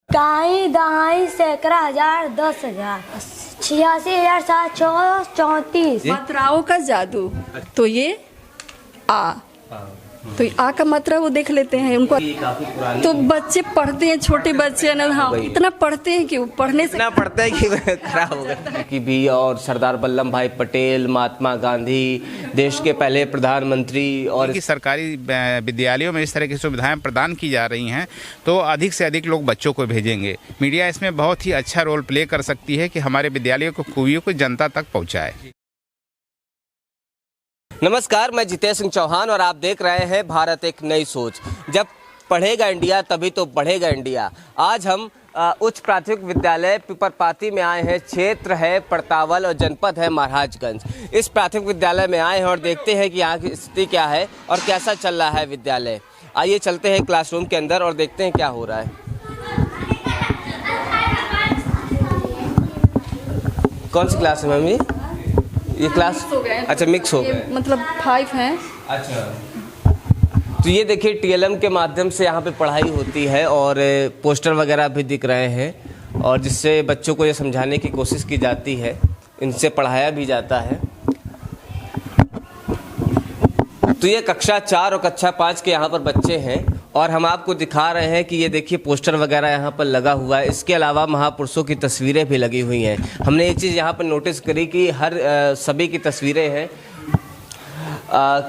इकाई, दहाई, सैकड़ा, हजार, 10,000, 86,734। मात्राओं का जादू। तो ये आ, तो आ का मात्रा वो देख लेते हैं उनको। तो बच्चे पढ़ते हैं, छोटे बच्चे ना, हाँ इतना पढ़ते हैं कि वो पढ़ने से इतना पढ़ता है कि खराब हो गया कि भी। और सरदार वल्लभ भाई पटेल, महात्मा गांधी, देश के पहले प्रधानमंत्री। और कि सरकारी विद्यालयों में इस तरह की सुविधाएं प्रदान की जा रही हैं तो अधिक से अधिक लोग बच्चों को भेजेंगे। मीडिया इसमें बहुत ही अच्छा रोल प्ले कर सकती है कि हमारे विद्यालयों की खूबियों को जनता तक पहुंचाए। नमस्कार, मैं जितेश सिंह चौहान और आप देख रहे हैं भारत एक नई सोच। जब पढ़ेगा इंडिया तभी तो बढ़ेगा इंडिया। आज हम उच्च प्राथमिक विद्यालय पिपरपाती में आए हैं। क्षेत्र है पड़तावल और जनपद है महाराजगंज। इस प्राथमिक विद्यालय में आए हैं और देखते हैं कि यहाँ की स्थिति क्या है और कैसा चल रहा है विद्यालय। आइए चलते हैं क्लासरूम के अंदर और देखते हैं क्या हो रहा है। कौन सी क्लास है मैम ये क्लास? अच्छा, मिक्स हो गए, मतलब 5 हैं। अच्छा, तो ये देखिए टीएलएम के माध्यम से यहाँ पे पढ़ाई होती है और पोस्टर वगैरह भी दिख रहे हैं और जिससे बच्चों को ये समझाने की कोशिश की जाती है, इनसे पढ़ाया भी जाता है। तो ये कक्षा 4 और कक्षा 5 के यहाँ पर बच्चे हैं और हम आपको दिखा रहे हैं कि ये देखिए पोस्टर वगैरह यहाँ पर लगा हुआ है। इसके अलावा महापुरुषों की तस्वीरें भी लगी हुई हैं। हमने एक चीज़ यहाँ पर नोटिस करी कि हर सभी की तस्वीरें हैं।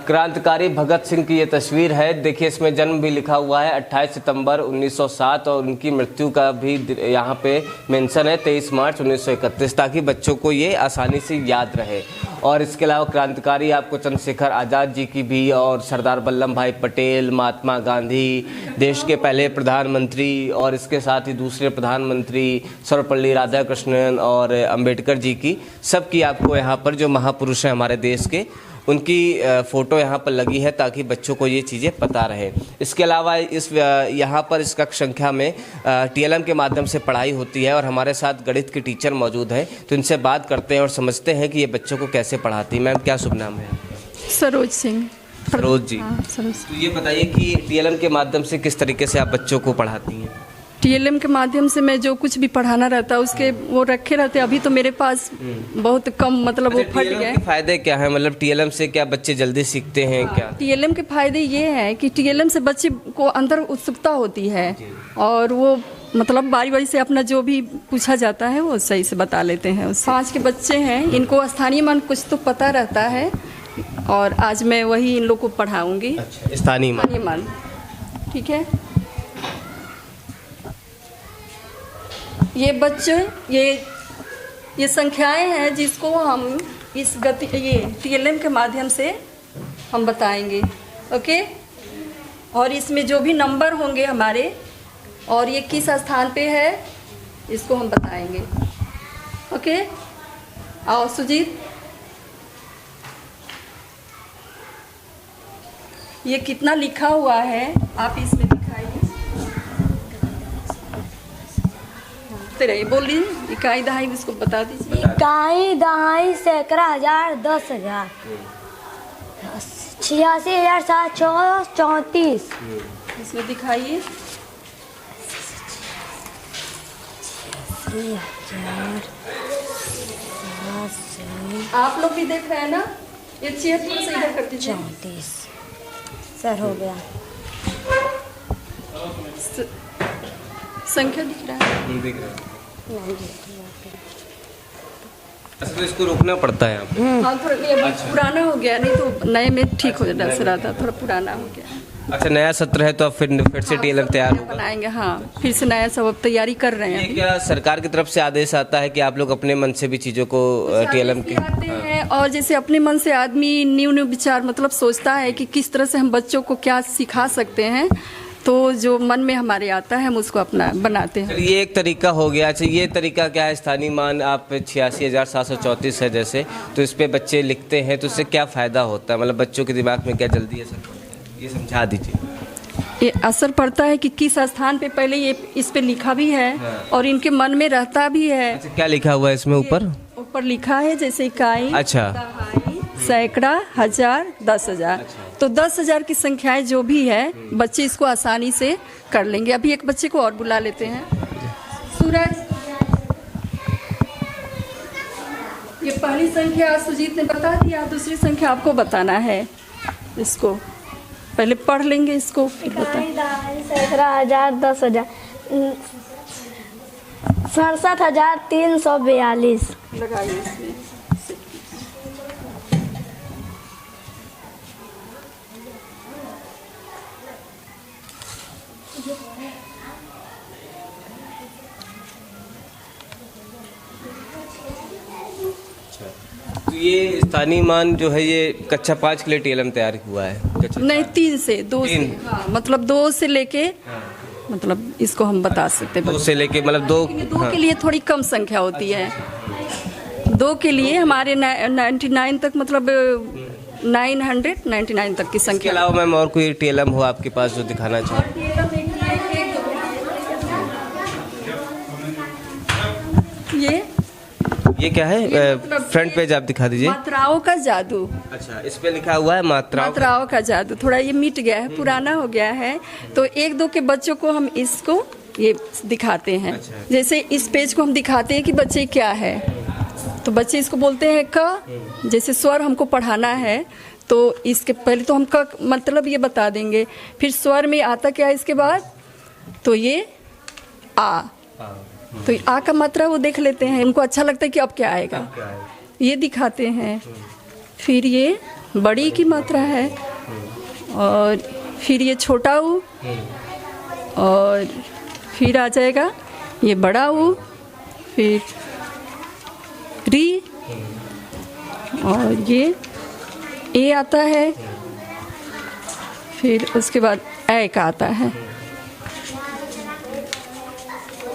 क्रांतिकारी भगत सिंह की ये तस्वीर है। देखिए इसमें जन्म भी लिखा हुआ है 28 सितंबर 1907 और उनकी मृत्यु का भी यहाँ पे मेंशन है 23 मार्च 1931, ताकि बच्चों को ये आसानी से याद रहे। और इसके अलावा क्रांतिकारी आपको चंद्रशेखर आज़ाद जी की भी और सरदार वल्लभ भाई पटेल, महात्मा गांधी, देश के पहले प्रधानमंत्री और इसके साथ ही दूसरे प्रधानमंत्री सर्वपल्ली राधाकृष्णन और अंबेडकर जी की, सबकी आपको यहाँ पर जो महापुरुष हैं हमारे देश के, उनकी फ़ोटो यहाँ पर लगी है ताकि बच्चों को ये चीज़ें पता रहे। इसके अलावा यहाँ पर इस कक्षा संख्या में टीएलएम के माध्यम से पढ़ाई होती है और हमारे साथ गणित की टीचर मौजूद है, तो इनसे बात करते हैं और समझते हैं कि ये बच्चों को कैसे पढ़ाती। मैम क्या शुभ नाम है? सरोज सिंह। सरोज जी। हाँ, सरोज। तो ये बताइए कि टीएलएम के माध्यम से किस तरीके से आप बच्चों को पढ़ाती हैं? टीएलएम के माध्यम से मैं जो कुछ भी पढ़ाना रहता है उसके वो रखे रहते। अभी तो मेरे पास बहुत कम, मतलब वो फट गए। फायदे क्या है? मतलब टीएलएम से क्या बच्चे जल्दी सीखते हैं क्या? टीएलएम के फायदे ये हैं कि टीएलएम से बच्चे को अंदर उत्सुकता होती है और वो मतलब बारी बारी से अपना जो भी पूछा जाता है वो सही से बता लेते हैं। 5 के बच्चे हैं, इनको स्थानीय मान कुछ तो पता रहता है और आज मैं वही इन लोग को पढ़ाऊंगी। अच्छा, स्थानीय मान, ठीक है। ये बच्चे ये संख्याएं हैं जिसको हम इस गति ये टीएलएम के माध्यम से हम बताएंगे, ओके। और इसमें जो भी नंबर होंगे हमारे और ये किस स्थान पे है इसको हम बताएंगे, ओके। आओ सुजीत, ये कितना लिखा हुआ है आप इसमें रही बोलिए। इकाई, दहाई इसको बता दीजिए। इकाई, दहाई, सैकड़ा, हजार, 10,000, 86,734। इसमें दिखाइए। आप लोग भी देख रहे हैं ना? ये 76 से इधर कर दीजिए। 34 सर हो गया। संख्या दिख रहा है? दिख रहा है। अच्छा, तो इसको रोकना पड़ता है यहाँ पे? हाँ, थोड़ा ये पुराना हो गया, नहीं तो नए में ठीक हो रहा था, थोड़ा पुराना हो गया। अच्छा, नया सत्र है तो अब फिर से टीएलएम तैयार होगा? बनाएंगे, हाँ, फिर से नया सब अब तैयारी कर रहे हैं। क्या सरकार की तरफ से आदेश आता है कि आप लोग अपने मन से भी चीज़ों को टीएलएम के आते हैं और जैसे अपने मन से आदमी न्यू विचार मतलब सोचता है कि किस तरह से हम बच्चों को क्या सिखा सकते हैं, तो जो मन में हमारे आता है हम उसको अपना बनाते हैं। ये एक तरीका हो गया। अच्छा, ये तरीका क्या है? स्थानीय मान आप 86,734 है जैसे, तो इस पे बच्चे लिखते हैं तो इससे क्या फ़ायदा होता है? मतलब बच्चों के दिमाग में क्या जल्दी असर पड़ता है? ये समझा दीजिए। ये असर पड़ता है कि किस स्थान पे पहले ये इस पे लिखा भी है। हाँ। और इनके मन में रहता भी है। अच्छा, क्या लिखा हुआ है इसमें ऊपर? ऊपर लिखा है जैसे इकाई, अच्छा, सैकड़ा, हजार, 10,000। तो 10,000 की संख्याएं जो भी है बच्चे इसको आसानी से कर लेंगे। अभी एक बच्चे को और बुला लेते हैं। सूरज, ये पहली संख्या सुजीत ने बता दिया, दूसरी संख्या आपको बताना है। इसको पहले पढ़ लेंगे, इसको फिर बता। 11,000 10,000 67,342। लगाइए इसमें। तो ये स्थानीय मान जो है ये कक्षा 5 के लिए टीएलएम तैयार हुआ है? नहीं, 3 से 2 से, हाँ, मतलब 2 से लेके, मतलब इसको हम बता सकते हैं 2 से लेके मतलब 2 के लिए थोड़ी कम संख्या होती है। 2 के लिए हमारे 99 तक, मतलब 999 तक की इसके संख्या। अलावा मैम और कोई टीएलएम हो आपके पास जो दिखाना चाहे? ये क्या है? फ्रंट पेज आप दिखा दीजिए। मात्राओं का जादू। अच्छा, इस पे लिखा हुआ है मात्राओं का जादू। थोड़ा ये मिट गया है, पुराना हो गया है, तो 1-2 के बच्चों को हम इसको ये दिखाते हैं। अच्छा। जैसे इस पेज को हम दिखाते हैं कि बच्चे क्या है, तो बच्चे इसको बोलते हैं क। जैसे स्वर हमको पढ़ाना है तो इसके पहले तो हम क मतलब ये बता देंगे, फिर स्वर में आता क्या है इसके बाद, तो ये आ। तो आ का मात्रा वो देख लेते हैं, उनको अच्छा लगता है कि अब क्या आएगा, ये दिखाते हैं। फिर ये बड़ी की मात्रा है, और फिर ये छोटा ऊ, और फिर आ जाएगा ये बड़ा ऊ, फिर री, और ये ए आता है, फिर उसके बाद ए का आता है,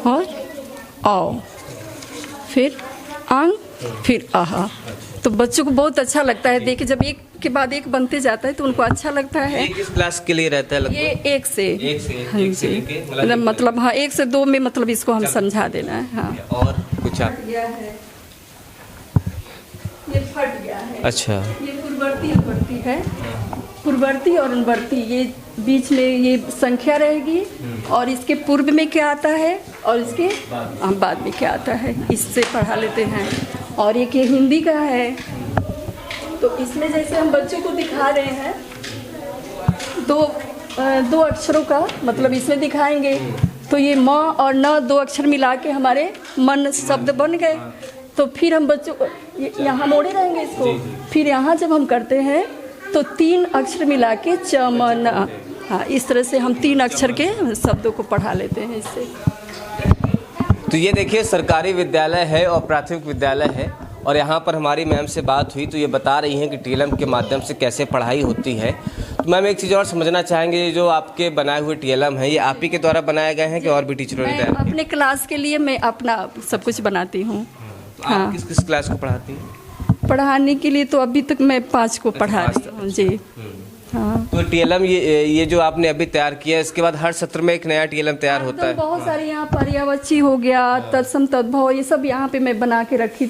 और आओ, फिर अंग, फिर आहा। तो बच्चों को बहुत अच्छा लगता है देखिए, जब एक के बाद एक बनते जाता है तो उनको अच्छा लगता है। ये किस क्लास के लिए रहता है लगभग? ये 1 से एक से लेके मतलब हाँ 1 से 2 में, मतलब इसको हम समझा देना है। हाँ, और कुछ आप? ये फट गया है। अच्छा, ये पूर्ववर्ती अनुवर्ती है, पूर्ववर्ती और अनुवर्ती, ये बीच में ये संख्या रहेगी, और इसके पूर्व में क्या आता है और इसके बाद में क्या आता है, इससे पढ़ा लेते हैं। और एक ये हिंदी का है, तो इसमें जैसे हम बच्चों को दिखा रहे हैं, दो अक्षरों का मतलब इसमें दिखाएंगे, तो ये म और न 2 अक्षर मिला के हमारे मन शब्द बन गए। तो फिर हम बच्चों को यहाँ मोड़े रहेंगे इसको, फिर यहाँ जब हम करते हैं तो 3 अक्षर मिला के च म न, हाँ, इस तरह से हम 3 अक्षर के शब्दों को पढ़ा लेते हैं इससे। तो ये देखिए सरकारी विद्यालय है और प्राथमिक विद्यालय है, और यहाँ पर हमारी मैम से बात हुई तो ये बता रही हैं कि टीएलएम के माध्यम से कैसे पढ़ाई होती है। तो मैम एक चीज़ और समझना चाहेंगे, जो आपके बनाए हुए टीएलएम हैं ये आप ही के द्वारा बनाए गए हैं कि और भी टीचरों ने तैयार किए? अपने क्लास के लिए मैं अपना सब कुछ बनाती हूँ। हाँ। आप किस किस क्लास को पढ़ाती हैं? पढ़ाने के लिए तो अभी तक मैं 5 को पढ़ा रही हूँ जी। हाँ, तो टीएलएम ये जो आपने अभी तैयार किया है, इसके बाद हर सत्र में एक नया टीएलएम तैयार होता है? बहुत सारे यहाँ पर्यायवाची हो गया, तत्सम तद्भव, ये सब यहाँ पे मैं बना के रखी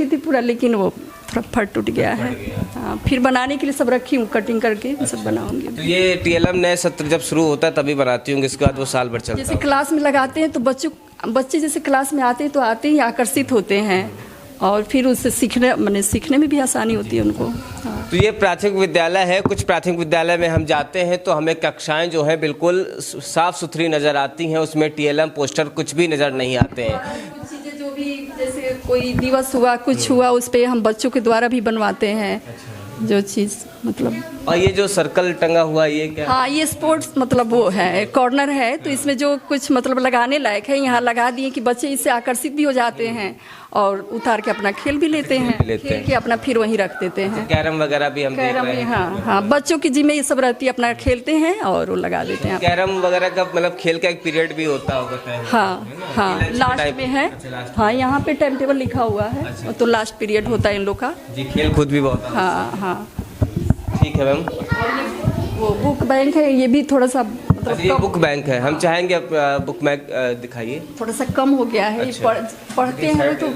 थी पूरा, लेकिन वो थोड़ा फट टूट गया है। हाँ, फिर बनाने के लिए सब रखी हूँ, कटिंग करके सब बनाऊंगी। तो ये टीएलएम नए सत्र जब शुरू होता है तभी बनाती हूँ, इसके बाद वो साल भर चलता है? जैसे क्लास में लगाते हैं तो बच्चे जैसे क्लास में आते हैं तो आते ही आकर्षित होते हैं, और फिर उससे सीखने में भी आसानी होती है उनको। हाँ। तो ये प्राथमिक विद्यालय है। कुछ प्राथमिक विद्यालय में हम जाते हैं तो हमें कक्षाएं जो है बिल्कुल साफ सुथरी नज़र आती हैं, उसमें टीएलएम पोस्टर कुछ भी नज़र नहीं आते हैं। कुछ चीज़ें जो भी जैसे कोई दिवस हुआ, कुछ हुआ, उस पर हम बच्चों के द्वारा भी बनवाते हैं जो चीज़ मतलब। और ये जो सर्कल टंगा हुआ ये क्या? हाँ, ये स्पोर्ट्स मतलब वो है, कॉर्नर है, तो इसमें जो कुछ मतलब लगाने लायक है यहाँ लगा दिए कि बच्चे इससे आकर्षित भी हो जाते हैं और उतार के अपना खेल भी लेते हैं, खेल के अपना फिर वहीं रख देते हैं। कैरम वगैरह भी हम देख रहे हैं। हाँ, बच्चों की जिम्मे ये सब रहती है, अपना खेलते हैं और वो लगा देते हैं। कैरम वगैरह का मतलब खेल का एक पीरियड भी होता होगा? हाँ, लास्ट में है। हाँ, यहाँ पे टाइम टेबल लिखा हुआ है, तो लास्ट पीरियड होता है इन लोग का जी। खेल कूद भी बहुत। हाँ, ठीक है मैम। वो बुक बैंक है, ये भी थोड़ा सा मतलब ये बुक बैंक है, हम चाहेंगे आप बुक बैंक दिखाइए। थोड़ा सा कम हो गया है। अच्छा। पढ़ते हैं तो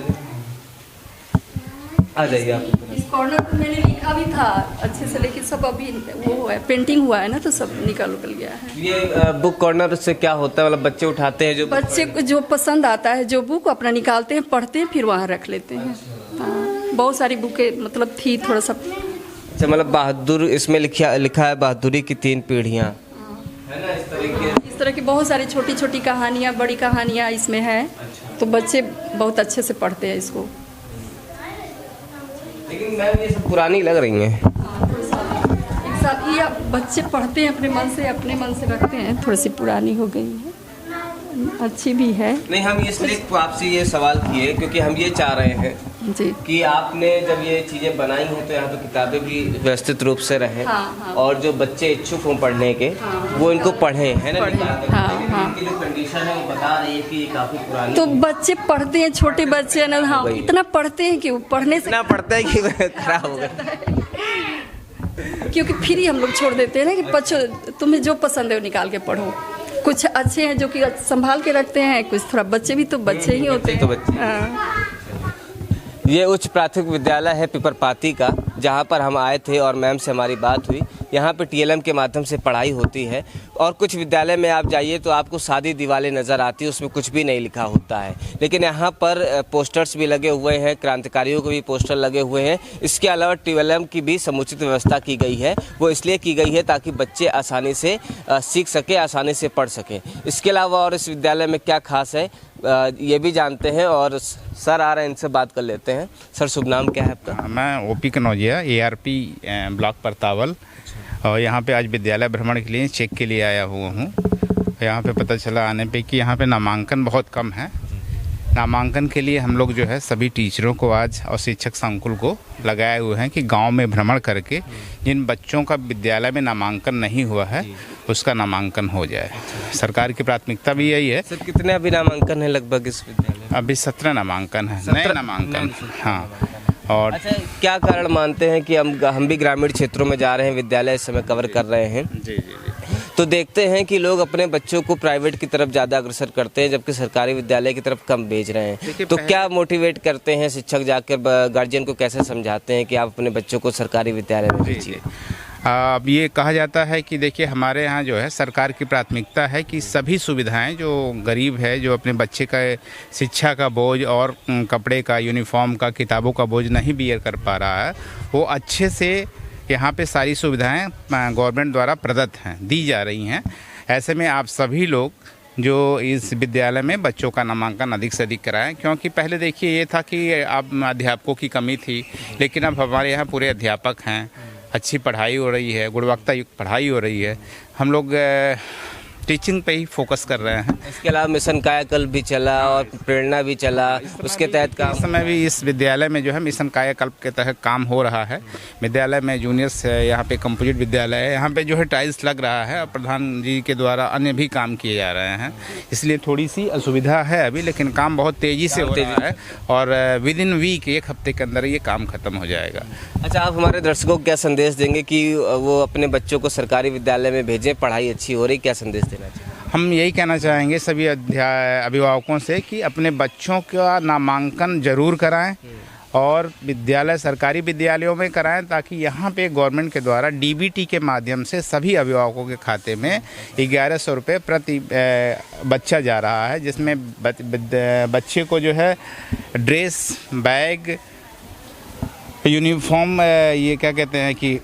आ जाइए आप। इस कॉर्नर पे मैंने लिखा भी था अच्छे से, लेकिन सब अभी वो है, पेंटिंग हुआ है ना, तो सब निकल गया है। ये बुक कॉर्नर से क्या होता है, मतलब बच्चे उठाते हैं जो बच्चे को जो पसंद आता है, जो बुक अपना निकालते हैं, पढ़ते हैं, फिर वहाँ रख लेते हैं। हाँ, बहुत सारी बुकें मतलब थी, थोड़ा सा। अच्छा, मतलब बहादुर इसमें लिखा है बहादुरी की 3 पीढ़ियाँ, है ना, इस तरह की बहुत सारी छोटी छोटी कहानियाँ, बड़ी कहानियाँ इसमें है। तो बच्चे बहुत अच्छे से पढ़ते हैं इसको। लेकिन मैम ये सब पुरानी लग रही हैं। एक साथ ये बच्चे पढ़ते हैं, अपने मन से रखते हैं। थोड़ी सी पुरानी हो गई है, अच्छी भी है। नहीं, हम इसलिए आपसे ये सवाल किए क्योंकि हम ये चाह रहे हैं जी कि आपने जब ये चीज़ें बनाई हैं तो यहाँ पे किताबें भी व्यवस्थित रूप से रहें। हाँ। और जो बच्चे इच्छुक हों पढ़ने के, वो इनको पढ़ें, है ना। हाँ। जो कंडीशन है वो बता रही है कि ये काफ़ी पुरानी, तो बच्चे पढ़ते हैं, छोटे बच्चे ना, हाँ, इतना पढ़ते हैं कि वो पढ़ने से इतना पढ़ता है कि खराब हो गया। क्योंकि फिर ही हम लोग छोड़ देते हैं ना कि बच्चों तुम्हें जो पसंद है वो निकाल के पढ़ो। कुछ अच्छे हैं जो कि संभाल के रखते हैं, कुछ थोड़ा बच्चे भी तो बच्चे ही होते हैं। तो बच्चे। हाँ। ये उच्च प्राथमिक विद्यालय है पिपरपाती का, जहाँ पर हम आए थे और मैम से हमारी बात हुई। यहाँ पे TLM के माध्यम से पढ़ाई होती है। और कुछ विद्यालय में आप जाइए तो आपको सादी दीवारें नज़र आती है, उसमें कुछ भी नहीं लिखा होता है। लेकिन यहाँ पर पोस्टर्स भी लगे हुए हैं, क्रांतिकारियों के भी पोस्टर लगे हुए हैं। इसके अलावा TLM की भी समुचित व्यवस्था की गई है। वो इसलिए की गई है ताकि बच्चे आसानी से सीख सकें, आसानी से पढ़ सकें। इसके अलावा और इस विद्यालय में क्या खास है ये भी जानते हैं, और सर आ रहे हैं, इनसे बात कर लेते हैं। सर, शुभ नाम क्या है आपका? मैं OP कनौजिया, ARP ब्लॉक परतावल। और यहाँ पे आज विद्यालय भ्रमण के लिए चेक के लिए आया हुआ हूँ। यहाँ पे पता चला आने पे कि यहाँ पे नामांकन बहुत कम है। नामांकन के लिए हम लोग जो है सभी टीचरों को आज और शिक्षक संकुल को लगाए हुए हैं कि गांव में भ्रमण करके जिन बच्चों का विद्यालय में नामांकन नहीं हुआ है उसका नामांकन हो जाए। सरकार की प्राथमिकता भी यही है। सर, कितने अभी नामांकन है लगभग इस विद्यालय में? अभी 17 नामांकन है, नए नामांकन। हाँ। और अच्छा, क्या कारण मानते हैं कि हम भी ग्रामीण क्षेत्रों में जा रहे हैं, विद्यालय इस समय कवर कर रहे हैं, जी, तो देखते हैं कि लोग अपने बच्चों को प्राइवेट की तरफ ज़्यादा अग्रसर करते हैं, जबकि सरकारी विद्यालय की तरफ कम भेज रहे हैं। तो क्या मोटिवेट करते हैं शिक्षक, जाकर गार्जियन को कैसे समझाते हैं कि आप अपने बच्चों को सरकारी विद्यालय में भेजिए? अब ये कहा जाता है कि देखिए, हमारे यहाँ जो है सरकार की प्राथमिकता है कि सभी सुविधाएं, जो गरीब है, जो अपने बच्चे का शिक्षा का बोझ और कपड़े का, यूनिफॉर्म का, किताबों का बोझ नहीं बियर कर पा रहा है, वो अच्छे से यहाँ पे सारी सुविधाएं गवर्नमेंट द्वारा प्रदत्त हैं, दी जा रही हैं। ऐसे में आप सभी लोग जो इस विद्यालय में बच्चों का नामांकन अधिक से अधिक कराएं, क्योंकि पहले देखिए ये था कि अब अध्यापकों की कमी थी, लेकिन अब हमारे यहाँ पूरे अध्यापक हैं, अच्छी पढ़ाई हो रही है, गुणवत्ता युक्त पढ़ाई हो रही है। हम लोग टीचिंग पे ही फोकस कर रहे हैं। इसके अलावा मिशन कायाकल्प भी चला और प्रेरणा भी चला, उसके तहत काम। इस समय भी इस विद्यालय में जो है मिशन कायाकल्प के तहत काम हो रहा है। विद्यालय में जूनियर्स है, यहाँ पे कंपोजिट विद्यालय है, यहाँ पे जो है टाइल्स लग रहा है और प्रधान जी के द्वारा अन्य भी काम किए जा रहे हैं। इसलिए थोड़ी सी असुविधा है अभी, लेकिन काम बहुत तेज़ी से हो रहा है और विद इन वीक, 1 हफ्ते के अंदर ये काम खत्म हो जाएगा। अच्छा, आप हमारे दर्शकों को क्या संदेश देंगे कि वो अपने बच्चों को सरकारी विद्यालय में भेजें, पढ़ाई अच्छी हो रही, क्या संदेश देना चाहिए? हम यही कहना चाहेंगे सभी अभिभावकों से कि अपने बच्चों का नामांकन जरूर कराएं और विद्यालय, सरकारी विद्यालयों में कराएं, ताकि यहाँ पे गवर्नमेंट के द्वारा DBT के माध्यम से सभी अभिभावकों के खाते में 1100 रुपये प्रति बच्चा जा रहा है, जिसमें बच्चे को जो है ड्रेस, बैग, यूनिफॉर्म, ये क्या कहते हैं कि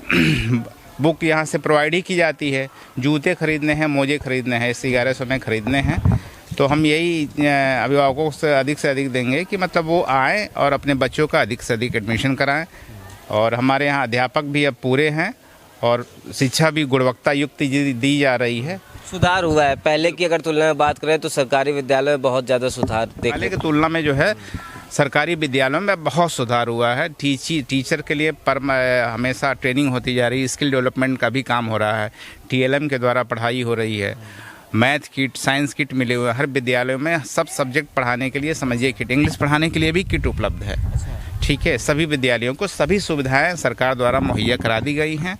बुक यहाँ से प्रोवाइड ही की जाती है। जूते खरीदने हैं, मोजे खरीदने हैं, इस 1100 में खरीदने हैं। तो हम यही अभिभावकों से अधिक देंगे कि मतलब वो आएँ और अपने बच्चों का अधिक से अधिक एडमिशन कराएं। और हमारे यहाँ अध्यापक भी अब पूरे हैं और शिक्षा भी गुणवत्ता युक्त दी जा रही है। सुधार हुआ है पहले की अगर तुलना में बात करें तो सरकारी विद्यालय में बहुत ज़्यादा सुधार पहले की तुलना में जो है सरकारी विद्यालयों में बहुत सुधार हुआ है। टीचर के लिए हमेशा ट्रेनिंग होती जा रही है, स्किल डेवलपमेंट का भी काम हो रहा है, TLM के द्वारा पढ़ाई हो रही है, मैथ किट, साइंस किट मिले हुए हैं हर विद्यालयों में। सब सब्जेक्ट पढ़ाने के लिए समझिए किट, इंग्लिश पढ़ाने के लिए भी किट उपलब्ध है। ठीक है, सभी विद्यालयों को सभी सुविधाएं सरकार द्वारा मुहैया करा दी गई हैं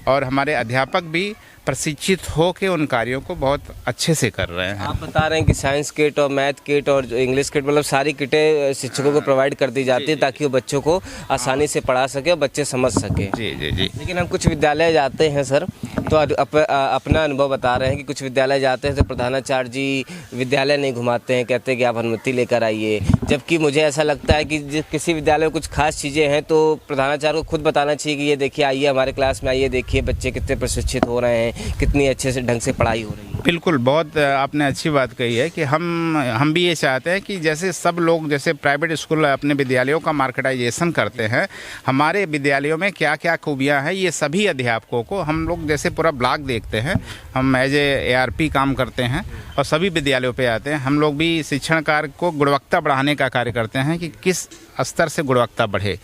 और हमारे अध्यापक भी प्रशिक्षित हो के उन कार्यों को बहुत अच्छे से कर रहे हैं। आप बता रहे हैं कि साइंस किट और मैथ किट और जो इंग्लिश किट मतलब सारी किटें शिक्षकों को प्रोवाइड कर दी जाती है ताकि वो बच्चों को आसानी से पढ़ा सके और बच्चे समझ सके। जी जी जी। लेकिन हम कुछ विद्यालय जाते हैं सर, तो अपना अनुभव बता रहे हैं कि कुछ विद्यालय जाते हैं तो प्रधानाचार्य जी विद्यालय नहीं घुमाते हैं, कहते हैं कि आप अनुमति लेकर आइए। जबकि मुझे ऐसा लगता है कि किसी विद्यालय में कुछ खास चीज़ें हैं तो प्रधानाचार्य को खुद बताना चाहिए कि ये देखिए, आइए हमारे क्लास में आइए, देखिए बच्चे कितने प्रशिक्षित हो रहे हैं, कितनी अच्छे से ढंग से पढ़ाई हो रही है। बिल्कुल, बहुत आपने अच्छी बात कही है कि हम भी ये चाहते हैं कि जैसे सब लोग जैसे प्राइवेट स्कूल अपने विद्यालयों का मार्केटाइजेशन करते हैं, हमारे विद्यालयों में क्या क्या खूबियाँ हैं ये सभी अध्यापकों को हम लोग जैसे पूरा ब्लॉक देखते हैं, हम एज ए ARP काम करते हैं और सभी विद्यालयों पे आते हैं। हम लोग भी शिक्षण कार्य को गुणवत्ता बढ़ाने का कार्य करते हैं कि किस स्तर से गुणवत्ता बढ़े।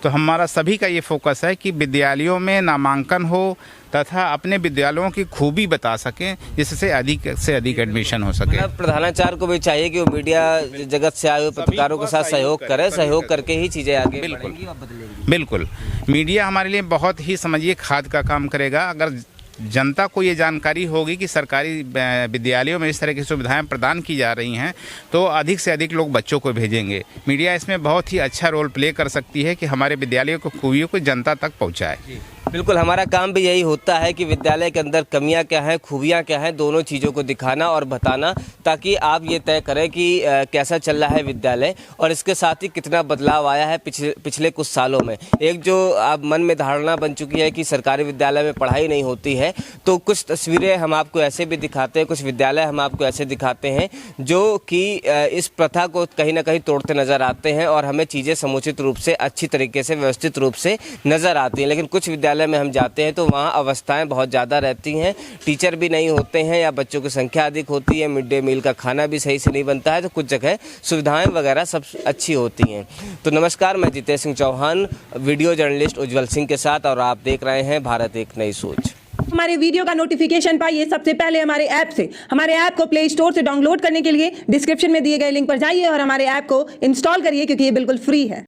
तो हमारा सभी का ये फोकस है कि विद्यालयों में नामांकन हो तथा अपने विद्यालयों की खूबी बता सकें जिससे अधिक से अधिक एडमिशन हो सके। प्रधानाचार्य को भी चाहिए कि वो मीडिया जगत से आए हुए पत्रकारों के साथ सहयोग करे, सहयोग करके ही चीज़ें आगे बढ़ेंगी और बदलेंगी। बिल्कुल, मीडिया हमारे लिए बहुत ही समझिए खाद का काम करेगा। अगर जनता को ये जानकारी होगी कि सरकारी विद्यालयों में इस तरह की सुविधाएं प्रदान की जा रही हैं तो अधिक से अधिक लोग बच्चों को भेजेंगे। मीडिया इसमें बहुत ही अच्छा रोल प्ले कर सकती है कि हमारे विद्यालयों की खूबियों को जनता तक पहुंचाए। बिल्कुल, हमारा काम भी यही होता है कि विद्यालय के अंदर कमियां क्या हैं, खूबियां क्या हैं, दोनों चीज़ों को दिखाना और बताना, ताकि आप ये तय करें कि कैसा चल रहा है विद्यालय और इसके साथ ही कितना बदलाव आया है पिछले कुछ सालों में। एक जो आप मन में धारणा बन चुकी है कि सरकारी विद्यालय में पढ़ाई नहीं होती है, तो कुछ तस्वीरें हम आपको ऐसे भी दिखाते हैं, कुछ विद्यालय हम आपको ऐसे दिखाते हैं जो कि इस प्रथा को कहीं ना कहीं तोड़ते नज़र आते हैं और हमें चीज़ें समुचित रूप से, अच्छी तरीके से, व्यवस्थित रूप से नज़र आती हैं। लेकिन कुछ विद्यालय में हम जाते हैं तो वहाँ अवस्थाएं बहुत ज़्यादा रहती हैं, टीचर भी नहीं होते हैं या बच्चों की संख्या अधिक होती है, मिड डे मील का खाना भी सही से नहीं बनता है, तो कुछ जगह सुविधाएं वगैरह सब अच्छी होती हैं। तो नमस्कार, मैं जितेश सिंह चौहान, वीडियो जर्नलिस्ट उज्जवल सिंह के साथ, और आप देख रहे हैं भारत एक नई सोच। हमारे वीडियो का नोटिफिकेशन पाइए सबसे पहले हमारे ऐप से। हमारे ऐप को प्ले स्टोर से डाउनलोड करने के लिए डिस्क्रिप्शन में दिए गए लिंक पर जाइए और हमारे ऐप को इंस्टॉल करिए क्योंकि ये बिल्कुल फ्री है।